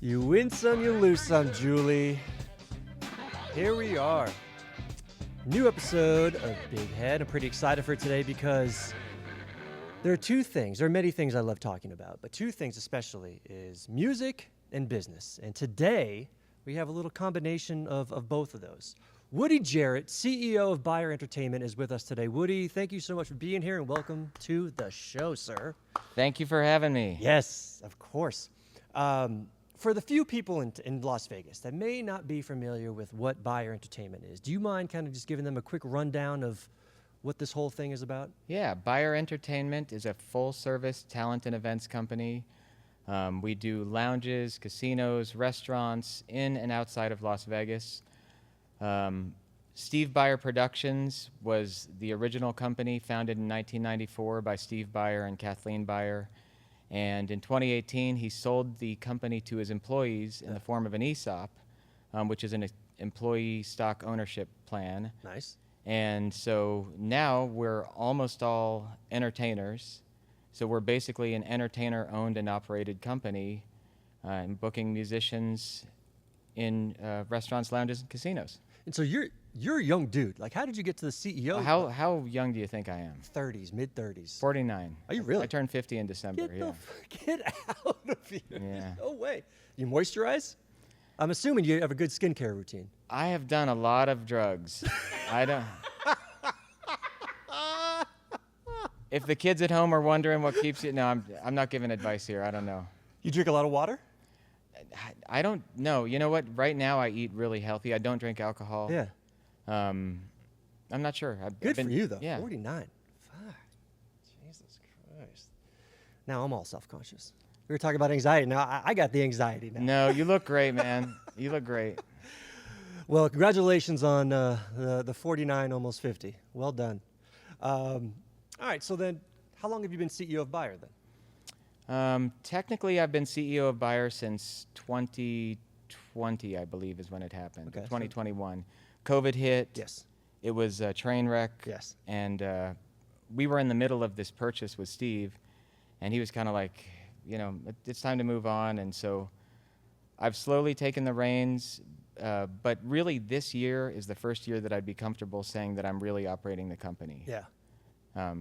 You win some, you lose some, Julie. Here we are. New episode of Big Head. I'm pretty excited for today because there are two things. There are many things I love talking about, but two things especially is music and business. And today we have a little combination of both of those. Woody Jarrett, CEO of BEYER Entertainment, is with us today. Woody, thank you so much for being here and welcome to the show, sir. Thank you for having me. Yes, of course. For the few people in Las Vegas that may not be familiar with what BEYER Entertainment is, do you mind kind of just giving them a quick rundown of what this whole thing is about? Yeah, BEYER Entertainment is a full-service talent and events company. We do lounges, casinos, restaurants in and outside of Las Vegas. Steve BEYER Productions was the original company, founded in 1994 by Steve BEYER and Kathleen BEYER. And in 2018, he sold the company to his employees in the form of an ESOP, which is an employee stock ownership plan. Nice. And so now we're almost all entertainers. So we're basically an entertainer-owned and operated company, and booking musicians in restaurants, lounges, and casinos. And so you're a young dude. Like, how did you get to the CEO? How young do you think I am? 30s, mid-30s. 49. Are you really? I turned 50 in December. Get out of here. Yeah. No way. You moisturize? I'm assuming you have a good skincare routine. I have done a lot of drugs. I don't. If the kids at home are wondering what keeps you, no, I'm not giving advice here. I don't know. You drink a lot of water? I don't know. You know what? Right now I eat really healthy. I don't drink alcohol. Yeah. I'm not sure. Good for you, though. Yeah. 49. Fuck. Jesus Christ. Now I'm all self-conscious. We were talking about anxiety. Now I got the anxiety now. No, you look great, man. You look great. Well, congratulations on the 49, almost 50. Well done. All right, so then how long have you been CEO of BEYER then? Technically, I've been CEO of BEYER since 2020, I believe, is when it happened. Okay. 2021. COVID hit. Yes. It was a train wreck. Yes. And we were in the middle of this purchase with Steve, and he was kind of like, you know, it's time to move on. And so I've slowly taken the reins, but really this year is the first year that I'd be comfortable saying that I'm really operating the company. Yeah.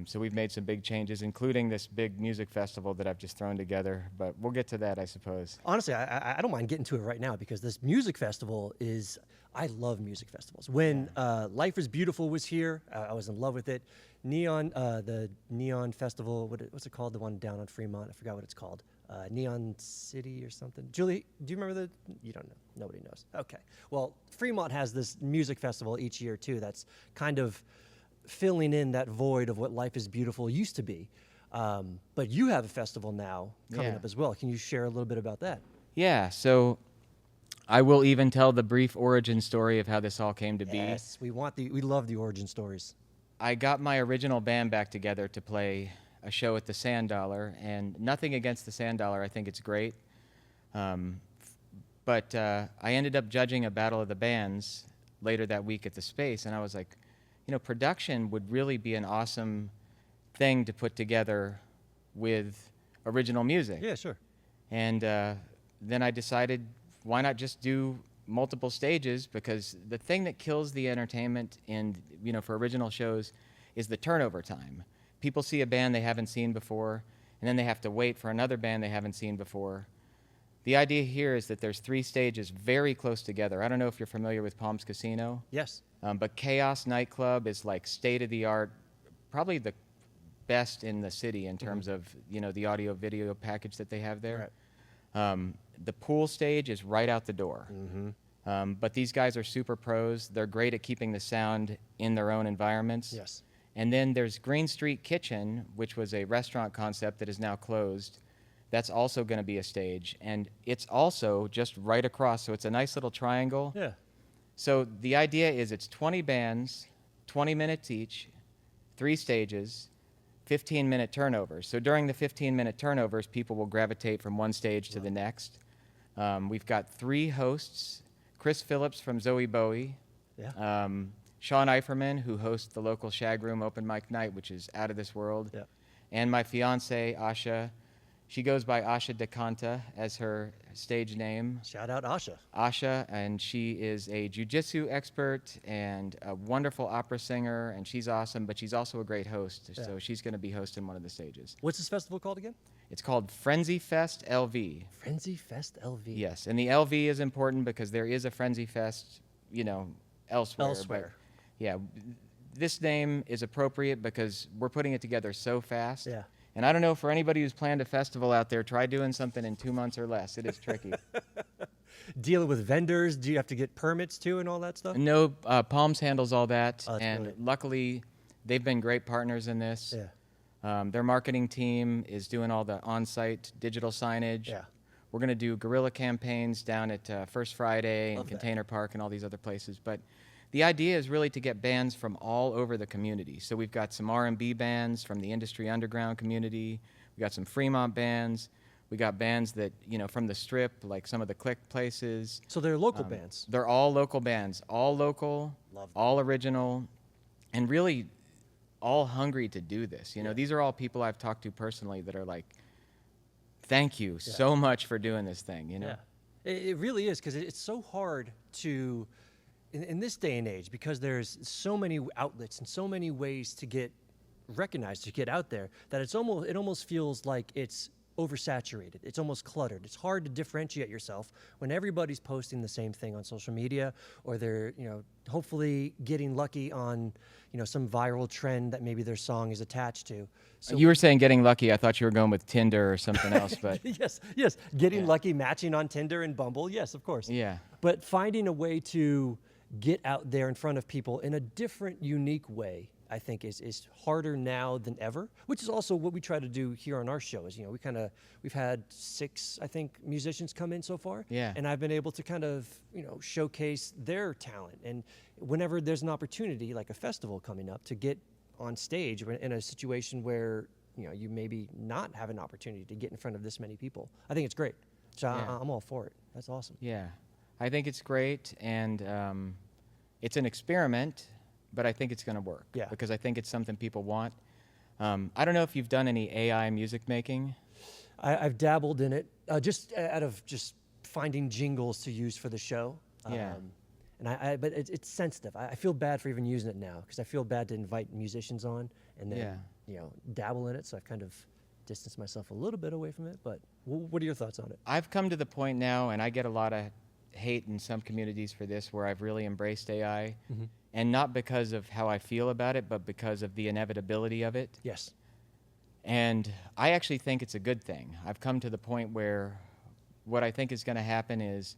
So we've made some big changes, including this big music festival that I've just thrown together, but we'll get to that, I suppose. Honestly, I don't mind getting to it right now because this music festival is, I love music festivals. When Life is Beautiful was here, I was in love with it. The Neon Festival, what's it called? The one down on Fremont, I forgot what it's called. Neon City or something. Julie, do you remember you don't know, nobody knows. Okay, well, Fremont has this music festival each year too that's kind of filling in that void of what Life is Beautiful used to be. But you have a festival now coming up as well. Can you share a little bit about that? Yeah, so I will even tell the brief origin story of how this all came to be. Yes, we love the origin stories. I got my original band back together to play a show at the Sand Dollar, and nothing against the Sand Dollar, I think it's great. But I ended up judging a Battle of the Bands later that week at the Space, and I was like, you know, production would really be an awesome thing to put together with original music. Yeah, sure. And then I decided, why not just do multiple stages? Because the thing that kills the entertainment for original shows is the turnover time. People see a band they haven't seen before, and then they have to wait for another band they haven't seen before. The idea here is that there's 3 stages very close together. I don't know if you're familiar with Palms Casino. Yes. But Chaos Nightclub is like state-of-the-art, probably the best in the city in terms of, you know, the audio-video package that they have there. Right. The pool stage is right out the door. Mm-hmm. But these guys are super pros. They're great at keeping the sound in their own environments. Yes. And then there's Green Street Kitchen, which was a restaurant concept that is now closed. That's also going to be a stage. And it's also just right across, so it's a nice little triangle. Yeah. So the idea is it's 20 bands, 20 minutes each, 3 stages, 15-minute turnovers. So during the 15-minute turnovers, people will gravitate from one stage to the next. We've got 3 hosts, Chris Phillips from Zowie Bowie, Sean Eiferman, who hosts the local Shag Room open mic night, which is out of this world, and my fiance, Asha She goes by Asha Di Canta as her stage name. Shout out Asha. Asha, and she is a jiu-jitsu expert and a wonderful opera singer, and she's awesome, but she's also a great host, so she's going to be hosting one of the stages. What's this festival called again? It's called Frenzy Fest LV. Frenzy Fest LV. Yes, and the LV is important because there is a Frenzy Fest, elsewhere. Elsewhere. But, yeah, this name is appropriate because we're putting it together so fast. Yeah. And I don't know, for anybody who's planned a festival out there, try doing something in 2 months or less. It is tricky. Dealing with vendors, do you have to get permits too and all that stuff? No, Palms handles all that, Oh, that's and brilliant. luckily, they've been great partners in this. Yeah. Their marketing team is doing all the on-site digital signage. Yeah. We're going to do guerrilla campaigns down at First Friday Love and that. Container Park and all these other places. But the idea is really to get bands from all over the community. So we've got some R&B bands from the industry underground community. We got some Fremont bands. We got bands that, from the Strip, like some of the Click places. So they're local bands. They're all local bands, all local, Love that. all original, and really all hungry to do this. These are all people I've talked to personally that are like, thank you so much for doing this thing, Yeah. It really is, because it's so hard to, in this day and age, because there's so many outlets and so many ways to get recognized, to get out there, that it almost feels like it's oversaturated. It's almost cluttered. It's hard to differentiate yourself when everybody's posting the same thing on social media, or they're, hopefully getting lucky on, some viral trend that maybe their song is attached to. So You were saying getting lucky. I thought you were going with Tinder or something else, but yes, getting lucky, matching on Tinder and Bumble. Yes, of course. yeah. But finding a way to get out there in front of people in a different, unique way, I think is harder now than ever, which is also what we try to do here on our show. Is, we've had 6, I think, musicians come in so far. Yeah. And I've been able to kind of, showcase their talent. And whenever there's an opportunity, like a festival coming up, to get on stage in a situation where, you maybe not have an opportunity to get in front of this many people, I think it's great. So Yeah. I'm all for it. That's awesome. Yeah. I think it's great, and it's an experiment, but I think it's going to work. Yeah. Because I think it's something people want. I don't know if you've done any AI music making. I've dabbled in it, just out of just finding jingles to use for the show. Yeah. And but it's sensitive. I feel bad for even using it now, because I feel bad to invite musicians on and then, dabble in it. So I've kind of distanced myself a little bit away from it. But what are your thoughts on it? I've come to the point now, and I get a lot of hate in some communities for this, where I've really embraced AI. Mm-hmm. And not because of how I feel about it, but because of the inevitability of it. Yes. And I actually think it's a good thing. I've come to the point where what I think is going to happen is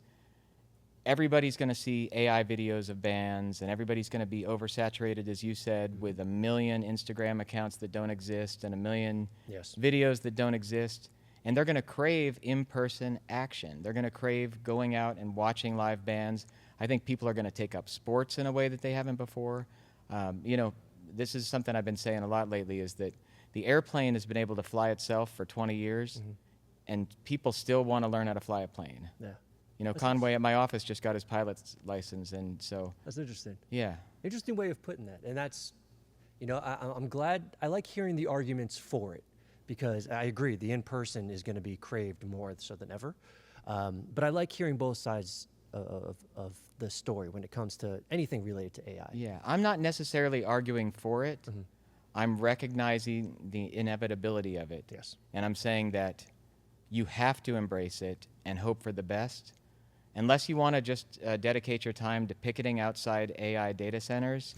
everybody's going to see AI videos of bands, and everybody's going to be oversaturated, as you said, with a million Instagram accounts that don't exist and a million Yes. videos that don't exist. And they're going to crave in-person action. They're going to crave going out and watching live bands. I think people are going to take up sports in a way that they haven't before. This is something I've been saying a lot lately, is that the airplane has been able to fly itself for 20 years, and people still want to learn how to fly a plane. Yeah. Conway at my office just got his pilot's license, and so, That's interesting. yeah. Interesting way of putting that. And that's, I'm glad. I like hearing the arguments for it, because I agree, the in-person is going to be craved more so than ever. But I like hearing both sides of the story when it comes to anything related to AI. Yeah, I'm not necessarily arguing for it. I'm recognizing the inevitability of it. Yes. And I'm saying that you have to embrace it and hope for the best. Unless you want to just dedicate your time to picketing outside AI data centers,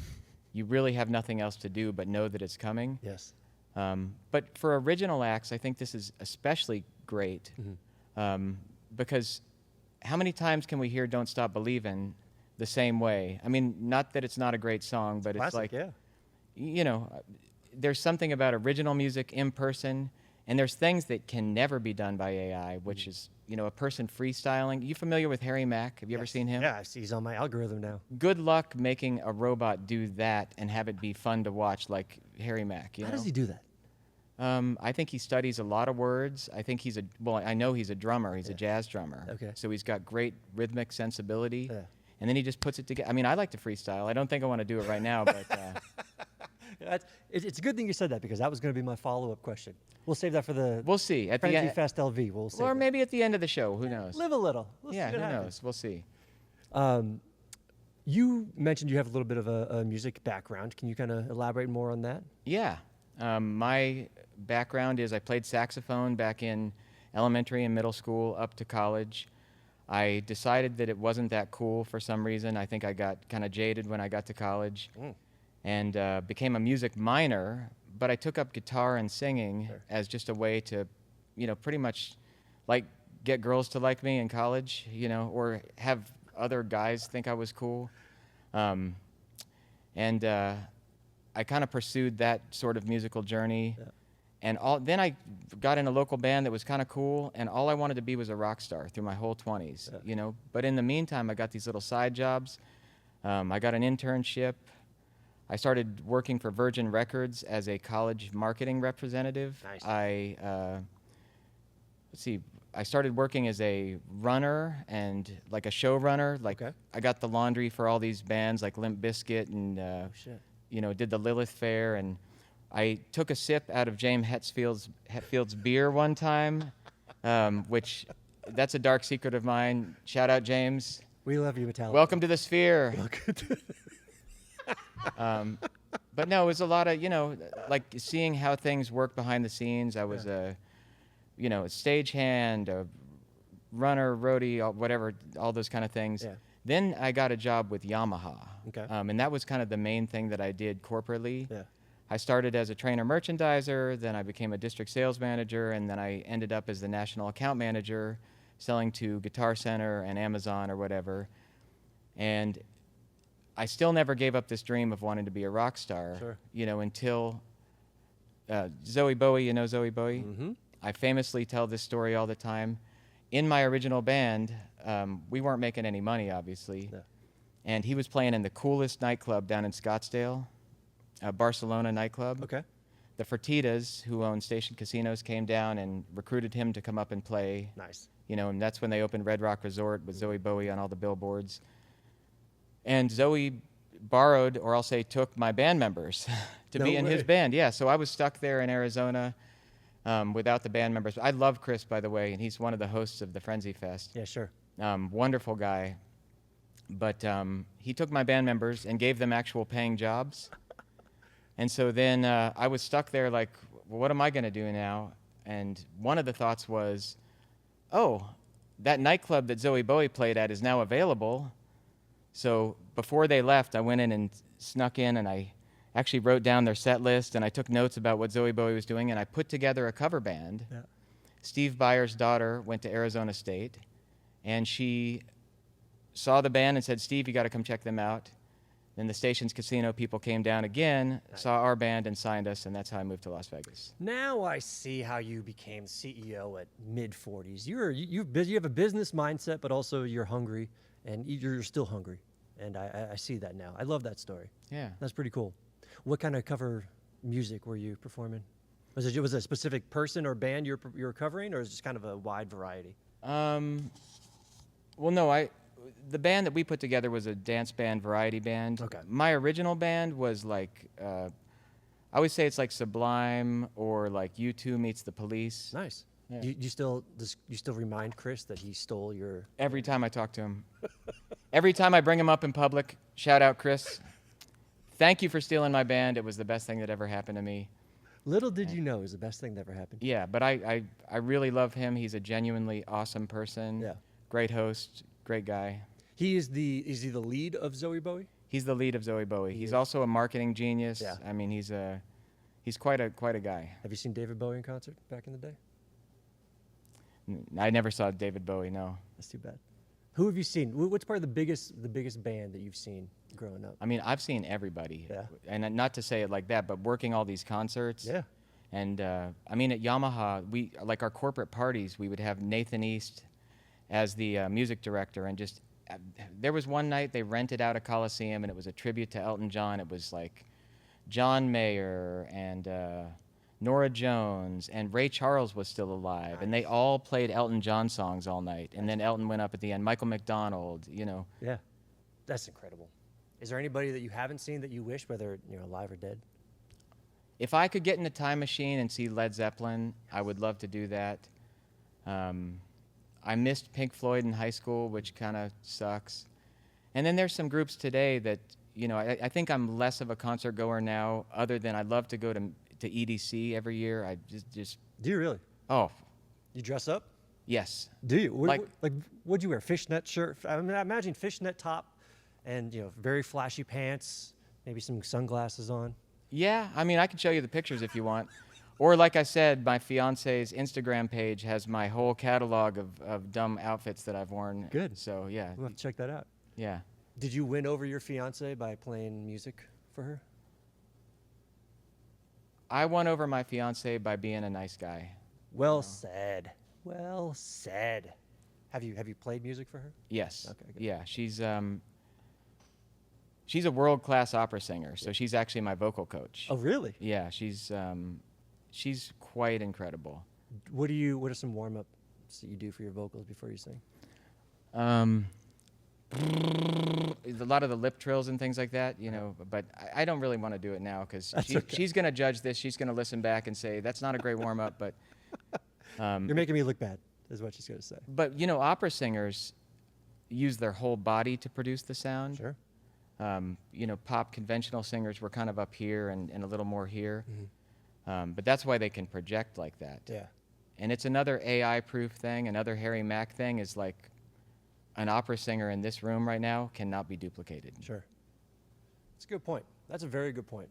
you really have nothing else to do but know that it's coming. Yes. But for original acts, I think this is especially great, because how many times can we hear "Don't Stop Believin'" the same way? I mean, not that it's not a great song, but it's Classic, like, yeah. There's something about original music in person, and there's things that can never be done by AI, which is, a person freestyling. You familiar with Harry Mack? Have you ever seen him? Yeah, I see he's on my algorithm now. Good luck making a robot do that and have it be fun to watch like Harry Mack. How does he do that? I think he studies a lot of words. I think I know he's a drummer. He's a jazz drummer. Okay. So he's got great rhythmic sensibility. Yeah. And then he just puts it together. I mean, I like to freestyle. I don't think I want to do it right now, but It's a good thing you said that because that was going to be my follow-up question. We'll save that for the We'll see at the Frenzy end, Fest LV. We'll save or that. maybe at the end of the show. Who knows? Live a little. We'll Yeah, see who what knows? happens. We'll see. You mentioned you have a little bit of a music background. Can you kind of elaborate more on that? Yeah. My background is I played saxophone back in elementary and middle school up to college. I decided that it wasn't that cool for some reason. I think I got kind of jaded when I got to college and became a music minor, but I took up guitar and singing as just a way to, pretty much like get girls to like me in college, or have other guys think I was cool. I kind of pursued that sort of musical journey. Yeah. And then I got in a local band that was kind of cool, and all I wanted to be was a rock star through my whole 20s, But in the meantime, I got these little side jobs. I got an internship. I started working for Virgin Records as a college marketing representative. Nice. I started working as a runner and like a show runner. I got the laundry for all these bands like Limp Bizkit and did the Lilith Fair, and I took a sip out of James Hetfield's beer one time, which that's a dark secret of mine. Shout out, James. We love you, Metallica. Welcome to the Sphere. But no, it was a lot of, like seeing how things work behind the scenes. I was a stagehand, a runner, roadie, whatever, all those kind of things. Yeah. Then I got a job with Yamaha. Okay. And that was kind of the main thing that I did corporately. Yeah. I started as a trainer merchandiser, then I became a district sales manager, and then I ended up as the national account manager selling to Guitar Center and Amazon or whatever. And I still never gave up this dream of wanting to be a rock star, until Zowie Bowie, Zowie Bowie? Mm-hmm. I famously tell this story all the time. In my original band, we weren't making any money, obviously. Yeah. And he was playing in the coolest nightclub down in Scottsdale, a Barcelona nightclub. Okay. The Fertitas, who own Station Casinos, came down and recruited him to come up and play. Nice. And that's when they opened Red Rock Resort with Zowie Bowie on all the billboards. And Zowie borrowed, or I'll say took, my band members to be in his band. Yeah, so I was stuck there in Arizona without the band members. I love Chris, by the way, and he's one of the hosts of the Frenzy Fest. Yeah, sure. Wonderful guy. But he took my band members and gave them actual paying jobs. And so then I was stuck there like, well, what am I going to do now? And one of the thoughts was, oh, that nightclub that Zowie Bowie played at is now available. So before they left, I went in and snuck in, and I actually wrote down their set list, and I took notes about what Zowie Bowie was doing, and I put together a cover band. Yeah. Steve Byer's daughter went to Arizona State, and she saw the band and said, Steve, you got to come check them out. Then the Stations Casino people came down again, saw our band, and signed us, and that's how I moved to Las Vegas. Now I see how you became CEO at mid-40s. You have a business mindset, but also you're hungry, and you're still hungry. And I see that now. I love that story. Yeah. That's pretty cool. What kind of cover music were you performing? Was it a specific person or band you were covering, or is it just kind of a wide variety? Well, no, the band that we put together was a dance band, variety band. Okay. My original band was like, I always say it's like Sublime or like U2 meets the Police. Nice. Yeah. You still remind Chris that he stole your... Every time I talk to him. Every time I bring him up in public, shout out Chris. Thank you for stealing my band. It was the best thing that ever happened to me. Little did you know it was the best thing that ever happened. Yeah, but I really love him. He's a genuinely awesome person. Yeah. Great host, great guy. Is he the lead of Zowie Bowie? He's the lead of Zowie Bowie. He's also a marketing genius. Yeah. I mean, he's quite a guy. Have you seen David Bowie in concert back in the day? I never saw David Bowie, no. That's too bad. Who have you seen? What's probably the biggest band that you've seen growing up? I mean, I've seen everybody. Yeah. And not to say it like that, but working all these concerts. Yeah. And I mean, at Yamaha, we like our corporate parties, we would have Nathan East as the music director, and just there was one night they rented out a Coliseum, and it was a tribute to Elton John. It was like John Mayer and Norah Jones, and Ray Charles was still alive. Nice. And they all played Elton John songs all night. And then Elton went up at the end. Michael McDonald, Yeah, that's incredible. Is there anybody that you haven't seen that you wish, whether alive or dead? if I could get in a time machine and see Led Zeppelin, I would love to do that. I missed Pink Floyd in high school, which kind of sucks. And then there's some groups today that, you know, I think I'm less of a concert goer now, other than I love to go to EDC every year. I just Do you really? oh, You dress up? yes. Do you? Like- What'd you wear? Fishnet shirt? I mean, I imagine fishnet top and, you know, very flashy pants, maybe some sunglasses on. Yeah, I mean, I can show you the pictures if you want. Or like I said, my fiance's Instagram page has my whole catalog of dumb outfits that I've worn. Good. So, yeah. We'll have to check that out. Yeah. Did you win over your fiance by playing music for her? I won over my fiance by being a nice guy. Well said. Well said. Have you played music for her? Yes. Okay, good. Yeah, she's a world-class opera singer, so she's actually my vocal coach. Oh, really? Yeah, she's quite incredible. What are some warm-ups that you do for your vocals before you sing? A lot of the lip trills and things like that, you know, but I don't really want to do it now because she's going to judge this. She's going to listen back and say, that's not a great warm-up, but... You're making me look bad, is what she's going to say. But, you know, opera singers use their whole body to produce the sound. Sure. You know, pop conventional singers were kind of up here and a little more here. Mm-hmm. But that's why they can project like that. Yeah. And it's another AI-proof thing. Another Harry Mack thing is like an opera singer in this room right now cannot be duplicated. Sure. That's a good point. That's a very good point.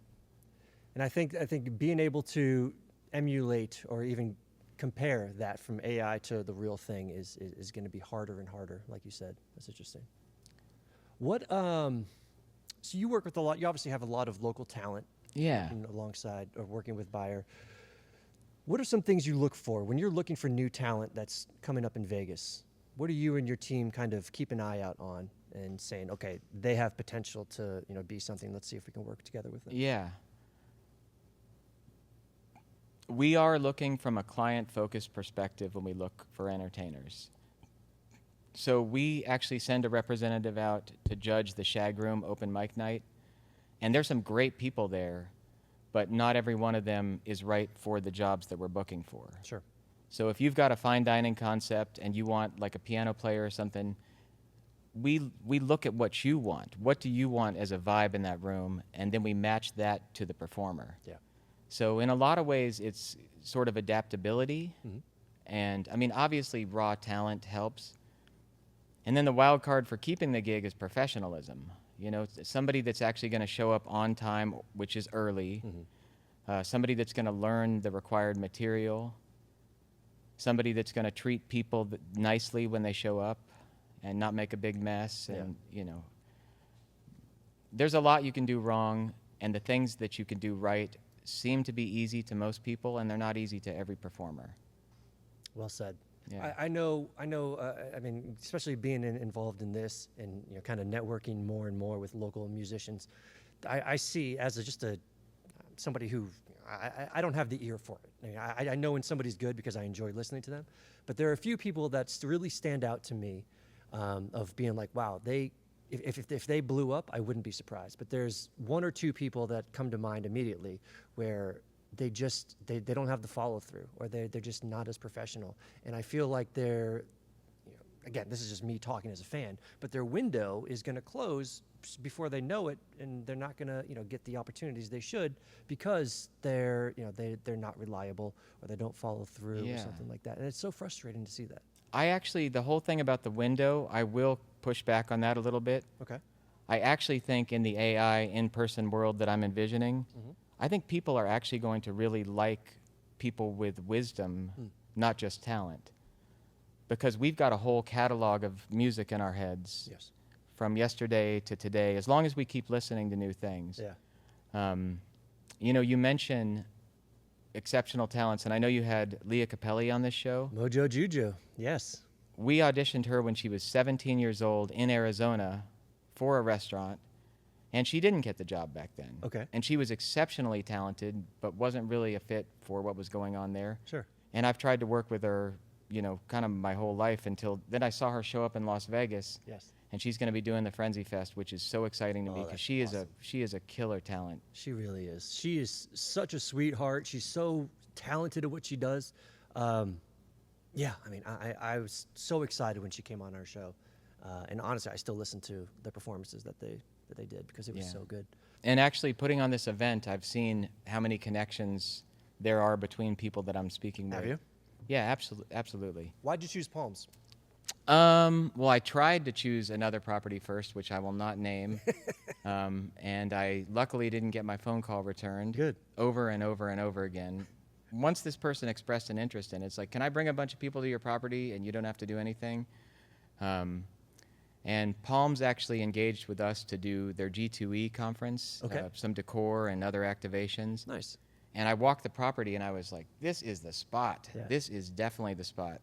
And I think being able to emulate or even compare that from AI to the real thing is going to be harder and harder, like you said. That's interesting. What so you work with you obviously have a lot of local talent. Yeah. Alongside or working with BEYER. What are some things you look for when you're looking for new talent that's coming up in Vegas? What do you and your team kind of keep an eye out on and saying, okay, they have potential to, you know, be something. Let's see if we can work together with them. Yeah. We are looking from a client-focused perspective when we look for entertainers. So we actually send a representative out to judge the Shag Room open mic night. And there's some great people there, but not every one of them is right for the jobs that we're booking for. Sure. So if you've got a fine dining concept and you want like a piano player or something, we look at what you want. What do you want as a vibe in that room? And then we match that to the performer. Yeah. So in a lot of ways, it's sort of adaptability. Mm-hmm. And I mean, obviously raw talent helps. And then the wild card for keeping the gig is professionalism. You know, somebody that's actually going to show up on time, which is early. Mm-hmm. Somebody that's going to learn the required material. Somebody that's going to treat people nicely when they show up and not make a big mess. And, you know, there's a lot you can do wrong, and the things that you can do right seem to be easy to most people, and they're not easy to every performer. Well said. Yeah. I know. I mean, especially being involved in this and, you know, kind of networking more and more with local musicians, I see as somebody who I don't have the ear for it. I mean, I know when somebody's good because I enjoy listening to them, but there are a few people that really stand out to me of being like, wow, if they blew up, I wouldn't be surprised. But there's one or two people that come to mind immediately where they don't have the follow through, or they're just not as professional. And I feel like they're, you know, again, this is just me talking as a fan, but their window is going to close before they know it, and they're not going to, you know, get the opportunities they should because they're not reliable, or they don't follow through or something like that. And it's so frustrating to see that. The whole thing about the window, I will push back on that a little bit. Okay. I actually think in the AI in-person world that I'm envisioning, I think people are actually going to really like people with wisdom, not just talent. Because we've got a whole catalog of music in our heads. Yes. From yesterday to today, as long as we keep listening to new things. Yeah. You know, you mention exceptional talents, and I know you had Lea Cappelli on this show. Mojo Juju. Yes. We auditioned her when she was 17 years old in Arizona for a restaurant, and she didn't get the job back then. Okay. And she was exceptionally talented, but wasn't really a fit for what was going on there. Sure. And I've tried to work with her, you know, kind of my whole life until then I saw her show up in Las Vegas. Yes. and she's going to be doing the Frenzy Fest, which is so exciting to me because that's she awesome. is a killer talent. She really is. She is such a sweetheart. She's so talented at what she does. Yeah, I mean, I was so excited when she came on our show, and honestly, I still listen to the performances that they did because it was so good. And actually, putting on this event, I've seen how many connections there are between people that I'm speaking with. Have you? Yeah, absolutely. Why'd you choose Palms? Well, I tried to choose another property first, which I will not name, and I luckily didn't get my phone call returned. Good. Over and over and over again. Once this person expressed an interest in it, it's like, can I bring a bunch of people to your property and you don't have to do anything? And Palms actually engaged with us to do their G2E conference, some decor and other activations. Nice. And I walked the property and I was like, this is the spot. Yeah. This is definitely the spot.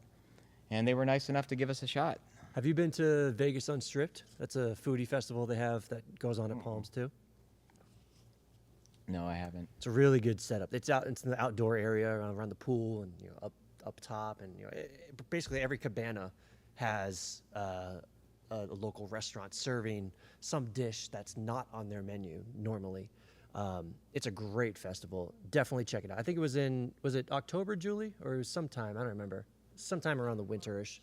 And they were nice enough to give us a shot. Have you been to Vegas Unstripped? That's a foodie festival they have that goes on at Palms too. No, I haven't. It's a really good setup. It's in the outdoor area around the pool and up top, and basically every cabana has a local restaurant serving some dish that's not on their menu normally. It's a great festival. Definitely check it out. I think it was it October, Julie, or it was sometime, I don't remember. Sometime around the winterish.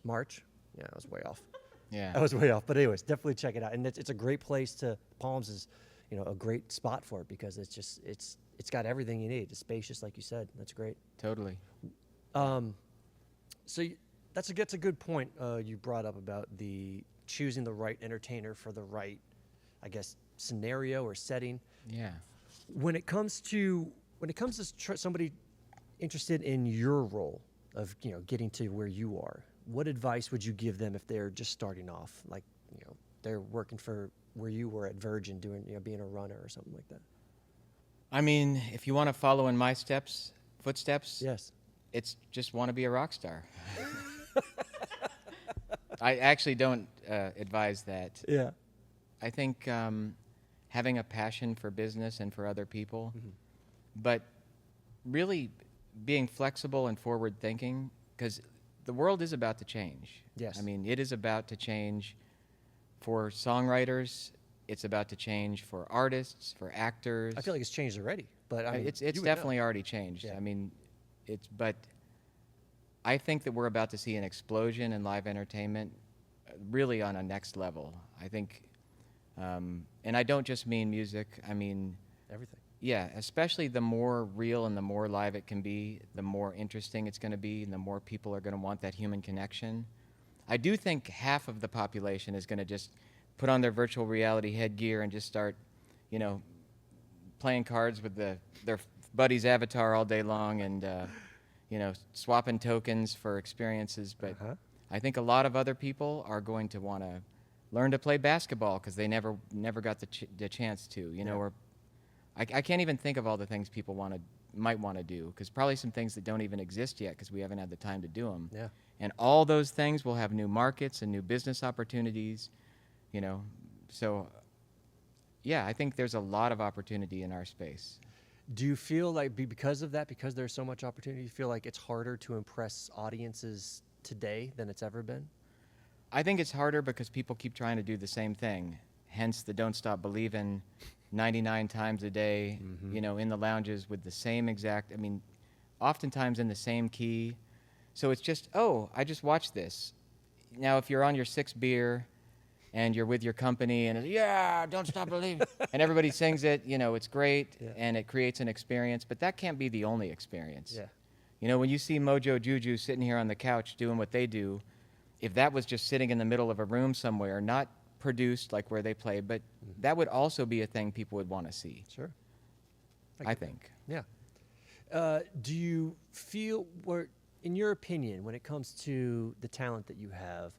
March. Yeah, I was way off. Yeah. I was way off. But anyways, definitely check it out. And it's a great place to, Palms is, a great spot for it because it's got everything you need. It's spacious, like you said. That's great. Totally. So that's a good point you brought up about the choosing the right entertainer for the right, I guess, scenario or setting. Yeah. When it comes to somebody interested in your role of getting to where you are, what advice would you give them if they're just starting off, like they're working for where you were at Virgin, doing being a runner or something like that? I mean, if you want to follow in my footsteps, Yes. it's just want to be a rock star. I actually don't advise that. Yeah. I think having a passion for business and for other people, but really being flexible and forward thinking, because the world is about to change. Yes. I mean, it is about to change for songwriters. It's about to change for artists, for actors. I feel like it's changed already, but I mean, it's you would definitely know. already changed. Yeah. I mean, but I think that we're about to see an explosion in live entertainment, really on a next level. I think, and I don't just mean music. I mean Everything. Yeah, especially the more real and the more live it can be, the more interesting it's going to be, and the more people are going to want that human connection. I do think half of the population is going to just put on their virtual reality headgear and just start, playing cards with their buddy's avatar all day long and, swapping tokens for experiences. But I think a lot of other people are going to want to learn to play basketball because they never got the chance to, or I can't even think of all the things people might want to do, because probably some things that don't even exist yet because we haven't had the time to do them. Yeah. And all those things will have new markets and new business opportunities, So, yeah, I think there's a lot of opportunity in our space. Do you feel like because of that, because there's so much opportunity, you feel like it's harder to impress audiences today than it's ever been? I think it's harder because people keep trying to do the same thing, hence the Don't Stop Believin' 99 times a day, in the lounges with the same exact, oftentimes in the same key. So it's just, I just watched this. Now, if you're on your sixth beer and you're with your company and don't stop believing, and everybody sings it, it's great, and it creates an experience, but that can't be the only experience. Yeah. When you see Mojo Juju sitting here on the couch doing what they do, if that was just sitting in the middle of a room somewhere, not produced like where they play, but that would also be a thing people would want to see. Sure. I think. Yeah. Do you feel, in your opinion, when it comes to the talent that you have,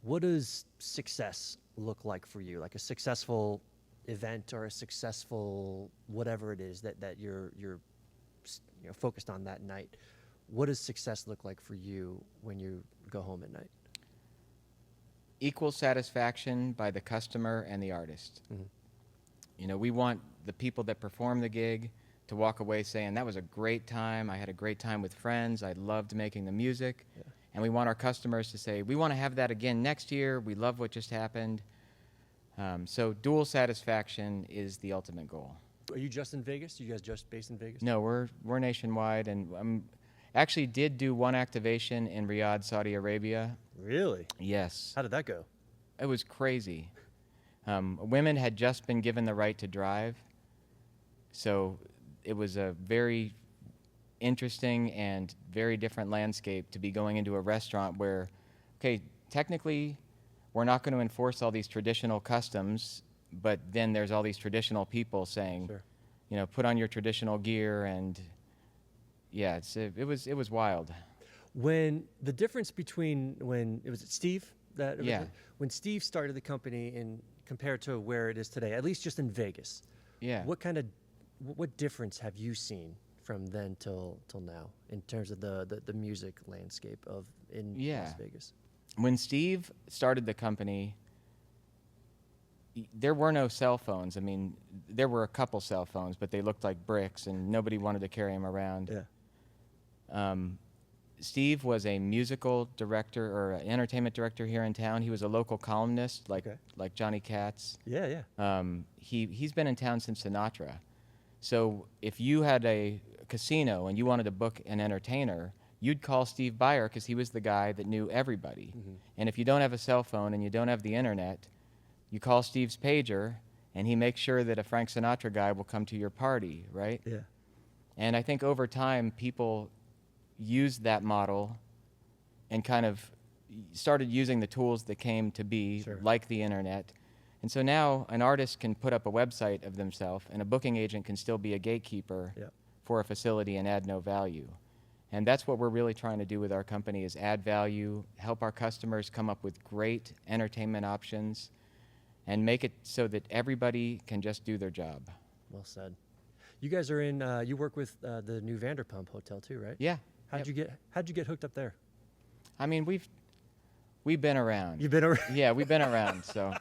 what does success look like for you? Like a successful event or a successful whatever it is that you're focused on that night. What does success look like for you when you go home at night? Equal satisfaction by the customer and the artist. We want the people that perform the gig to walk away saying, that was a great time. I had a great time with friends. I loved making the music. and we want our customers to say, we want to have that again next year. We love what just happened. So dual satisfaction is the ultimate goal. Are you just in Vegas? You guys just based in Vegas? No, we're nationwide, and actually did do one activation in Riyadh, Saudi Arabia. Really? Yes. How did that go? It was crazy. Women had just been given the right to drive, so it was a very interesting and very different landscape to be going into a restaurant where, okay, technically we're not going to enforce all these traditional customs, but then there's all these traditional people saying, Sure. you know, put on your traditional gear, and yeah, it was wild. When the difference between when it was Steve that Yeah. when Steve started the company and compared to where it is today, at least just in Vegas, Yeah. what difference have you seen from then till now in terms of the music landscape in Las Vegas? When Steve started the company, there were no cell phones. I mean, there were a couple cell phones, but they looked like bricks, and nobody wanted to carry them around. Yeah. Steve was a musical director or an entertainment director here in town. He was a local columnist, like Johnny Katz. Yeah, yeah. He's been in town since Sinatra. So if you had a casino and you wanted to book an entertainer, you'd call Steve BEYER because he was the guy that knew everybody. Mm-hmm. And if you don't have a cell phone and you don't have the internet, you call Steve's pager, and he makes sure that a Frank Sinatra guy will come to your party, right? Yeah. And I think over time, people used that model and kind of started using the tools that came to be, Sure. like the internet. And so now an artist can put up a website of themselves, and a booking agent can still be a gatekeeper Yeah. for a facility and add no value. And that's what we're really trying to do with our company, is add value, help our customers come up with great entertainment options, and make it so that everybody can just do their job. Well said. You guys are in. You work with the new Vanderpump Hotel too, right? Yeah. How'd you get hooked up there? I mean, we've been around. You've been around. Yeah, we've been around. So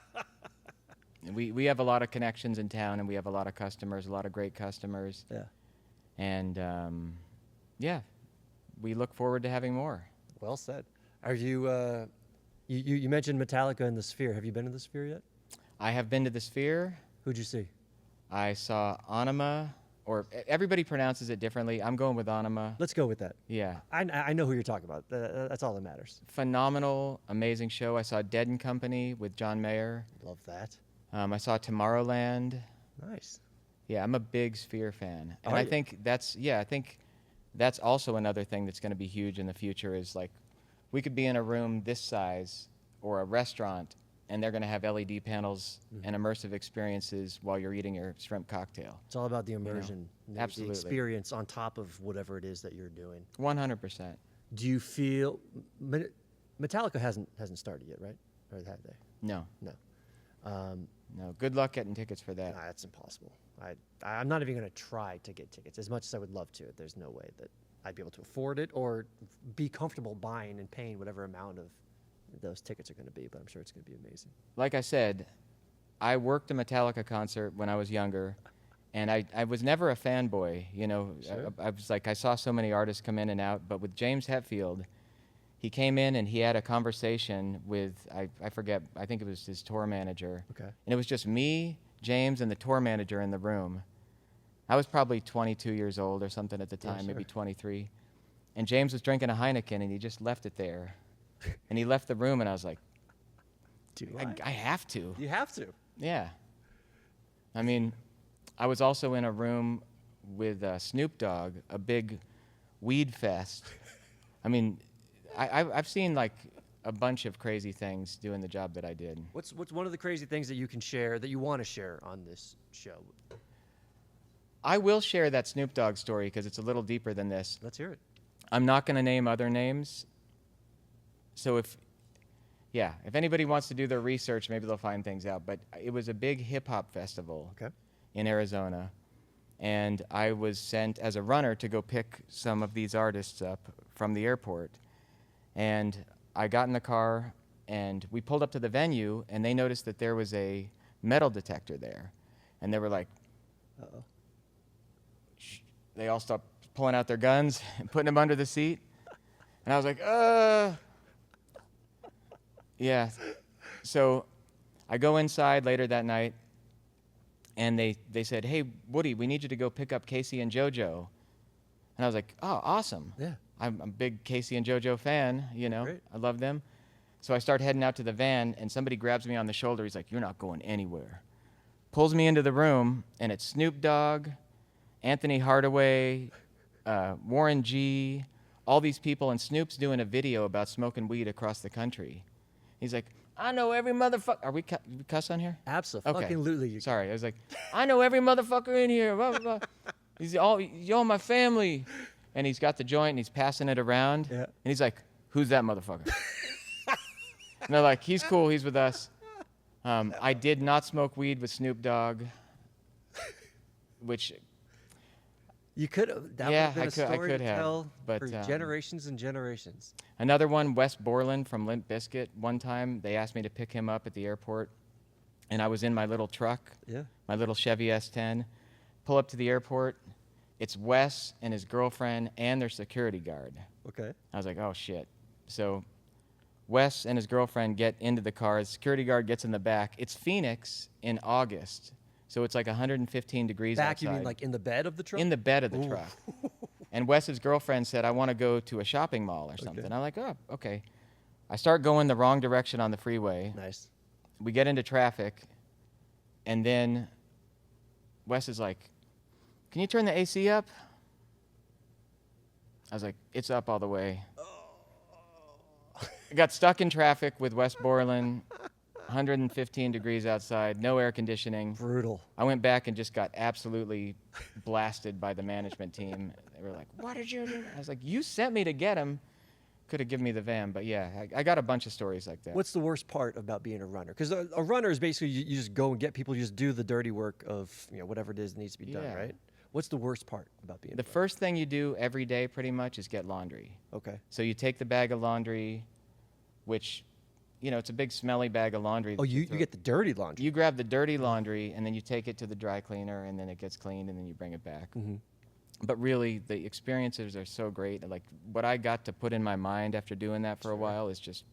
we have a lot of connections in town, and we have a lot of customers, a lot of great customers. Yeah. And yeah, we look forward to having more. Well said. Are you? You mentioned Metallica and the Sphere. Have you been to the Sphere yet? I have been to the Sphere. Who'd you see? I saw Anima, or everybody pronounces it differently. I'm going with Anima. Let's go with that. Yeah. I know who you're talking about. That's all that matters. Phenomenal, amazing show. I saw Dead and Company with John Mayer. Love that. I saw Tomorrowland. Nice. Yeah, I'm a big Sphere fan. And Are I you? think that's also another thing that's going to be huge in the future, is like we could be in a room this size or a restaurant, and they're going to have LED panels and immersive experiences while you're eating your shrimp cocktail. It's all about the immersion, the absolutely. experience on top of whatever it is that you're doing. 100%. Do you feel Metallica hasn't started yet, right? Or have they? No. No. No. Good luck getting tickets for that. Nah, that's impossible. I'm not even going to try to get tickets. As much as I would love to, there's no way that I'd be able to afford it or be comfortable buying and paying whatever amount of those tickets are going to be. But I'm sure it's going to be amazing. Like I said, I worked a Metallica concert when I was younger, and I was never a fanboy. You know, Sure. I was like, I saw so many artists come in and out, but with James Hetfield, he came in and he had a conversation with, I forget, I think it was his tour manager. Okay. And it was just me, James, and the tour manager in the room. I was probably 22 years old or something at the time, sure. maybe 23. And James was drinking a Heineken, and he just left it there. And he left the room, and I was like, I have to. You have to. Yeah. I mean, I was also in a room with Snoop Dogg, a big weed fest. I mean, I've seen like a bunch of crazy things doing the job that I did. What's one of the crazy things that you can share that you want to share on this show? I will share that Snoop Dogg story because it's a little deeper than this. Let's hear it. I'm not going to name other names. So if anybody wants to do their research, maybe they'll find things out. But it was a big hip-hop festival in Arizona. And I was sent as a runner to go pick some of these artists up from the airport. And I got in the car, and we pulled up to the venue, and they noticed that there was a metal detector there. And they were like, Uh-oh. They all stopped pulling out their guns and putting them under the seat. And I was like, Yeah. So I go inside later that night, and they said, "Hey, Woody, we need you to go pick up Casey and JoJo." And I was like, "Oh, awesome. Yeah. I'm a big Casey and JoJo fan, you know. Great. I love them." So I start heading out to the van, and somebody grabs me on the shoulder. He's like, "You're not going anywhere." Pulls me into the room, and it's Snoop Dogg, Anthony Hardaway, Warren G, all these people, and Snoop's doing a video about smoking weed across the country. He's like, "I know every motherfucker." Are we cuss on here? Absolutely. Okay. Sorry. I was like, "I know every motherfucker in here. Blah, blah, blah. Y'all my family." And he's got the joint, and he's passing it around. Yeah. And he's like, "Who's that motherfucker?" And they're like, "He's cool. He's with us." I did not smoke weed with Snoop Dogg, which... You could have. That Yeah, would have been a I story could to have, tell but, for generations and generations. Another one, Wes Borland from Limp Bizkit. One time, they asked me to pick him up at the airport, and I was in my little truck, Yeah. my little Chevy S10. Pull up to the airport. It's Wes and his girlfriend and their security guard. Okay. I was like, "Oh, shit." So Wes and his girlfriend get into the car. The security guard gets in the back. It's Phoenix in August, so it's like 115 degrees Back, outside. you mean like in the bed of the truck? In the bed of the Ooh. truck. And Wes's girlfriend said, "I want to go to a shopping mall or something." Okay. I'm like, "Oh, okay." I start going the wrong direction on the freeway. Nice. We get into traffic, and then Wes is like, "Can you turn the AC up?" I was like, "It's up all the way." I got stuck in traffic with Wes Borland, 115 degrees outside, no air conditioning. Brutal. I went back and just got absolutely blasted by the management team. They were like, "What did you do?" I was like, "You sent me to get him." Could have given me the van, but yeah, I got a bunch of stories like that. What's the worst part about being a runner? Because a runner is basically you just go and get people, you just do the dirty work of whatever it is that needs to be done, Yeah. right? What's the worst part about being The a runner? first thing you do every day pretty much is get laundry. Okay. So you take the bag of laundry, which, it's a big smelly bag of laundry. Oh, that you throw- get the dirty laundry. You grab the dirty laundry, and then you take it to the dry cleaner, and then it gets cleaned, and then you bring it back. Mhm. But really, the experiences are so great. Like, what I got to put in my mind after doing that for a while is just,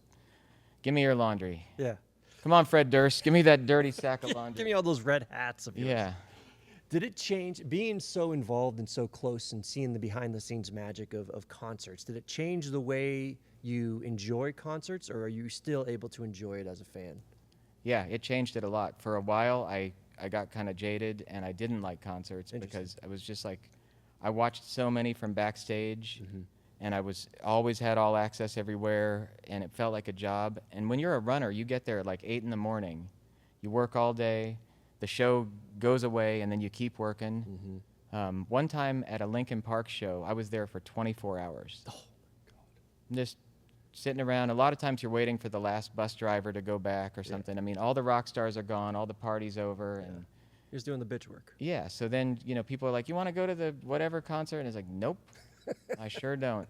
give me your laundry. Yeah. Come on, Fred Durst, give me that dirty sack of laundry. Give me all those red hats of yours. Yeah. Did it change, being so involved and so close and seeing the behind the scenes magic of concerts, did it change the way you enjoy concerts, or are you still able to enjoy it as a fan? Yeah, it changed it a lot. For a while, I got kind of jaded, and I didn't like concerts because I was just like, I watched so many from backstage, and I was always had all access everywhere, and it felt like a job. And when you're a runner, you get there at like 8 in the morning. You work all day. The show goes away, and then you keep working. One time at a Linkin Park show, I was there for 24 hours. Oh, my God. Just sitting around. A lot of times you're waiting for the last bus driver to go back or something. I mean, all the rock stars are gone. All the party's over. And You're just doing the bitch work. yeah, so then, people are like, "You want to go to the whatever concert?" And it's like, "Nope, I sure don't."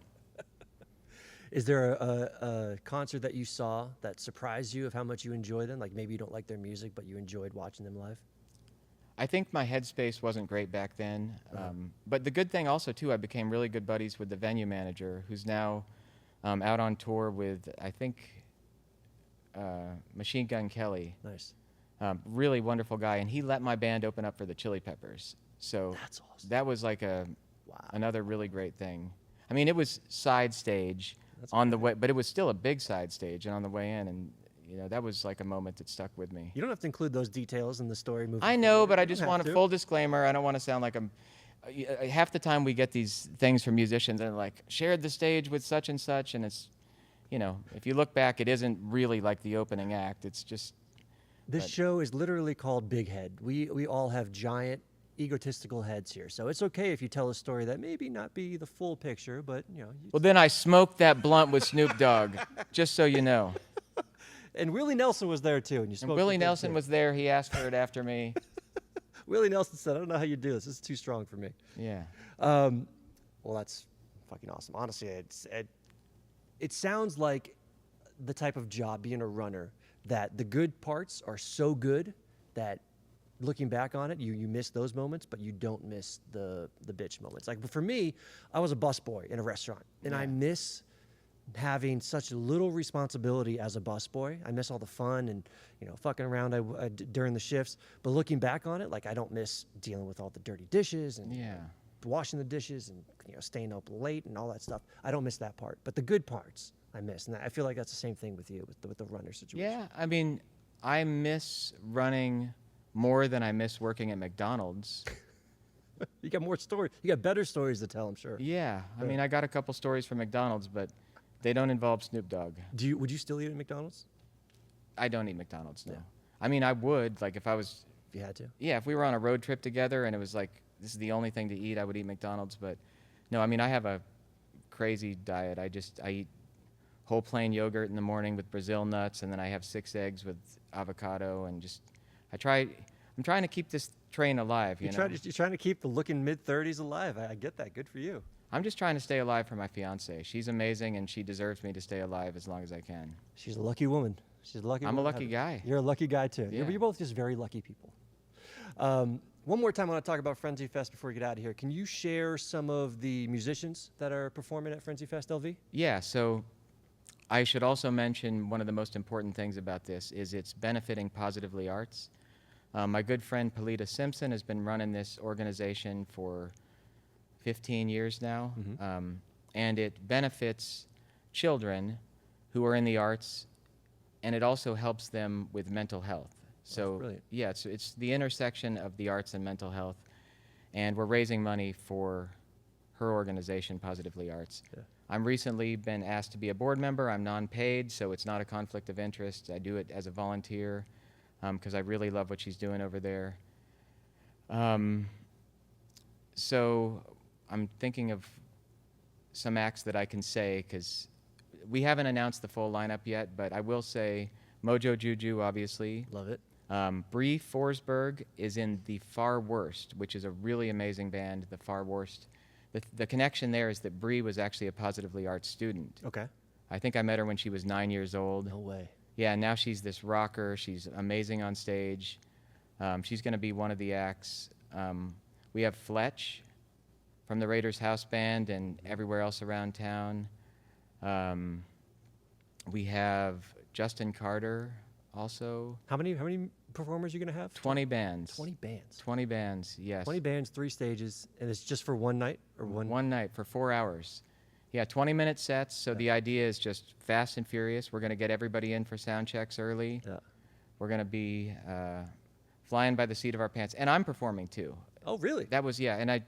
Is there a concert that you saw that surprised you of how much you enjoy them? Like maybe you don't like their music, but you enjoyed watching them live? I think my headspace wasn't great back then. But the good thing also, too, I became really good buddies with the venue manager, who's now out on tour with, I think, Machine Gun Kelly. Nice. Really wonderful guy. And he let my band open up for the Chili Peppers. So That's awesome. that was like another really great thing. I mean, it was side stage That's on the way, but it was still a big side stage and on the way in. And, that was like a moment that stuck with me. You don't have to include those details in the story moving I know, forward. but I You just don't want have a to. full disclaimer. I don't want to sound like I'm... half the time we get these things from musicians and like, shared the stage with such and such, and it's, if you look back, it isn't really like the opening act. It's just... This show is literally called Big Head. We all have giant egotistical heads here. So it's okay if you tell a story that maybe not be the full picture, but Well, then I smoked that blunt with Snoop Dogg, just so you know. And Willie Nelson was there too. And you spoke And Willie with him, Nelson too. was there. He asked for it after me. Willie Nelson said, "I don't know how you do this. This is too strong for me." Yeah. Well, that's fucking awesome. Honestly, it sounds like the type of job, being a runner, that the good parts are so good that looking back on it, you miss those moments, but you don't miss the bitch moments. Like for me, I was a busboy in a restaurant, and I miss having such little responsibility as a busboy. I miss all the fun and, you know, fucking around during the shifts. But looking back on it, like, I don't miss dealing with all the dirty dishes and Yeah. washing the dishes and, you know, staying up late and all that stuff. I don't miss that part. But the good parts I miss. And I feel like that's the same thing with you, with the runner situation. Yeah, I mean, I miss running more than I miss working at McDonald's. You got more stories. You got better stories to tell, I'm sure. Yeah, I mean, I got a couple stories from McDonald's, but they don't involve Snoop Dogg. Would you still eat at McDonald's I don't eat McDonald's, no. Yeah. I mean, I would, like, if I was, if you had to? yeah, if we were on a road trip together and it was like, this is the only thing to eat, I would eat McDonald's. But no, I mean, I have a crazy diet. I eat whole plain yogurt in the morning with Brazil nuts, and then I have 6 eggs with avocado, and I'm trying to keep this train alive, you know? You're trying to keep the looking mid-30s alive. I get that. Good for you. I'm just trying to stay alive for my fiance. She's amazing, and she deserves me to stay alive as long as I can. She's a lucky woman. She's a lucky I'm a woman. lucky guy. You're a lucky guy, too. Yeah. You're both just very lucky people. One more time, I want to talk about Frenzy Fest before we get out of here. Can you share some of the musicians that are performing at Frenzy Fest LV? Yeah, so I should also mention one of the most important things about this is it's benefiting Positively Arts. My good friend Palita Simpson has been running this organization for 15 years now, and it benefits children who are in the arts, and it also helps them with mental health. So brilliant. yeah, it's the intersection of the arts and mental health, and we're raising money for her organization, Positively Arts. Yeah. I'm recently been asked to be a board member. I'm non-paid, so it's not a conflict of interest. I do it as a volunteer because I really love what she's doing over there. So I'm thinking of some acts that I can say because we haven't announced the full lineup yet, but I will say Mojo Juju, obviously. Love it. Bree Forsberg is in The Far Worst, which is a really amazing band, The Far Worst. The connection there is that Bree was actually a Positively Arts student. Okay. I think I met her when she was 9 years old. No way. Yeah, now she's this rocker. She's amazing on stage. She's going to be one of the acts. We have Fletch from the Raiders House Band and everywhere else around town. We have Justin Carter also. How many performers are you going to have? 20 bands. 20 bands. 20 bands, yes. 20 bands, 3 stages, and it's just for one night or One night for 4 hours. Yeah, 20-minute sets. So the idea is just fast and furious. We're going to get everybody in for sound checks early. Yeah. We're going to be flying by the seat of our pants. And I'm performing too. Oh, really? That was, yeah. And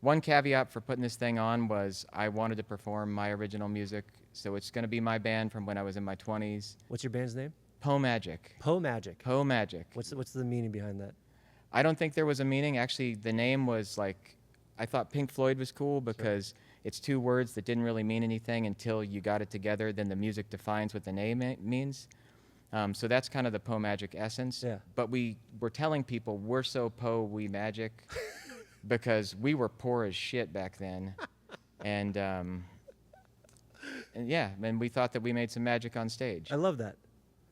one caveat for putting this thing on was I wanted to perform my original music. So it's going to be my band from when I was in my 20s. What's your band's name? Poe Magic. Poe Magic. Poe Magic. What's the meaning behind that? I don't think there was a meaning. Actually, the name was like, I thought Pink Floyd was cool because it's 2 words that didn't really mean anything until you got it together. Then the music defines what the name means. So that's kind of the Poe Magic essence. Yeah. But we were telling people we're so Poe, we magic, because we were poor as shit back then. And yeah, and we thought that we made some magic on stage. I love that.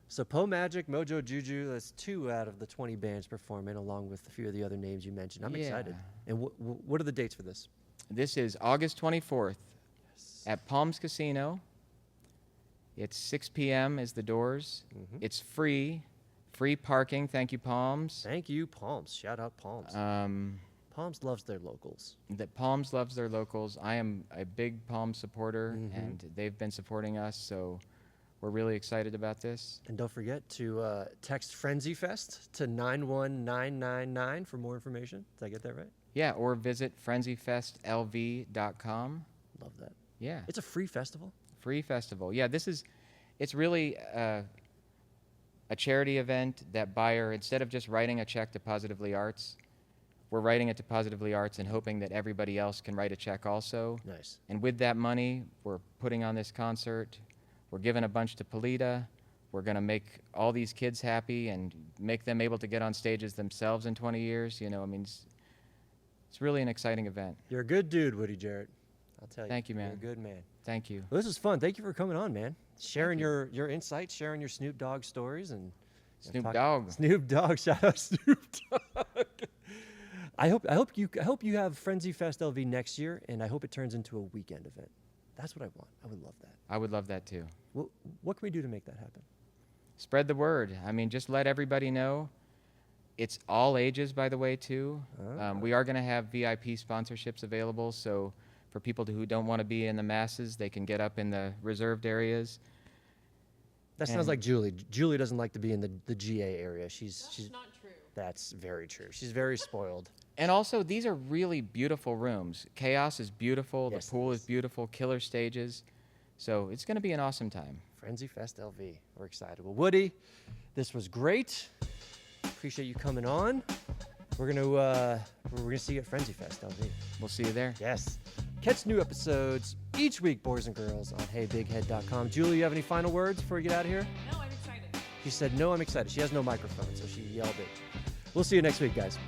So Poe Magic, Mojo Juju, that's 2 out of the 20 bands performing, along with a few of the other names you mentioned. I'm excited. And what are the dates for this? This is August 24th at Palms Casino. It's 6 p.m. is the doors. It's free parking. Thank you, Palms. Thank you, Palms. Shout out Palms. Palms loves their locals. That Palms loves their locals. I am a big Palms supporter, and they've been supporting us, so we're really excited about this. And don't forget to text Frenzy Fest to 91999 for more information. Did I get that right? Yeah, or visit frenzyfestlv.com. Love that. Yeah. It's a free festival. Free festival. Yeah, it's really a charity event that BEYER, instead of just writing a check to Positively Arts, we're writing it to Positively Arts and hoping that everybody else can write a check also. Nice. And with that money, we're putting on this concert. We're giving a bunch to Palita. We're going to make all these kids happy and make them able to get on stages themselves in 20 years. You know, I mean, it's really an exciting event. You're a good dude, Woody Jarrett. I'll tell you. Thank you, man. You're a good man. Thank you. Well, this was fun. Thank you for coming on, man. Sharing your insights, sharing your Snoop Dogg stories, and Snoop Dogg. Snoop Dogg. Shout out Snoop Dogg. I hope you have Frenzy Fest LV next year, and I hope it turns into a weekend event. That's what I want. I would love that. I would love that too. What can we do to make that happen? Spread the word. I mean, just let everybody know. It's all ages, by the way, too. We are going to have VIP sponsorships available, so for people who don't want to be in the masses, they can get up in the reserved areas. That sounds like Julie. Julie doesn't like to be in the GA area. That's not true. That's very true. She's very spoiled. And also, these are really beautiful rooms. Chaos is beautiful. Yes, The pool it is beautiful. Killer stages. So it's going to be an awesome time. Frenzy Fest LV. We're excited. Well, Woody, this was great. Appreciate you coming on. We're gonna see you at Frenzy Fest LV. We'll see you there. Yes. Catch new episodes each week, boys and girls, on HeyBigHead.com. Julie, you have any final words before we get out of here? No, I'm excited. She said, no, I'm excited. She has no microphone, so she yelled it. We'll see you next week, guys.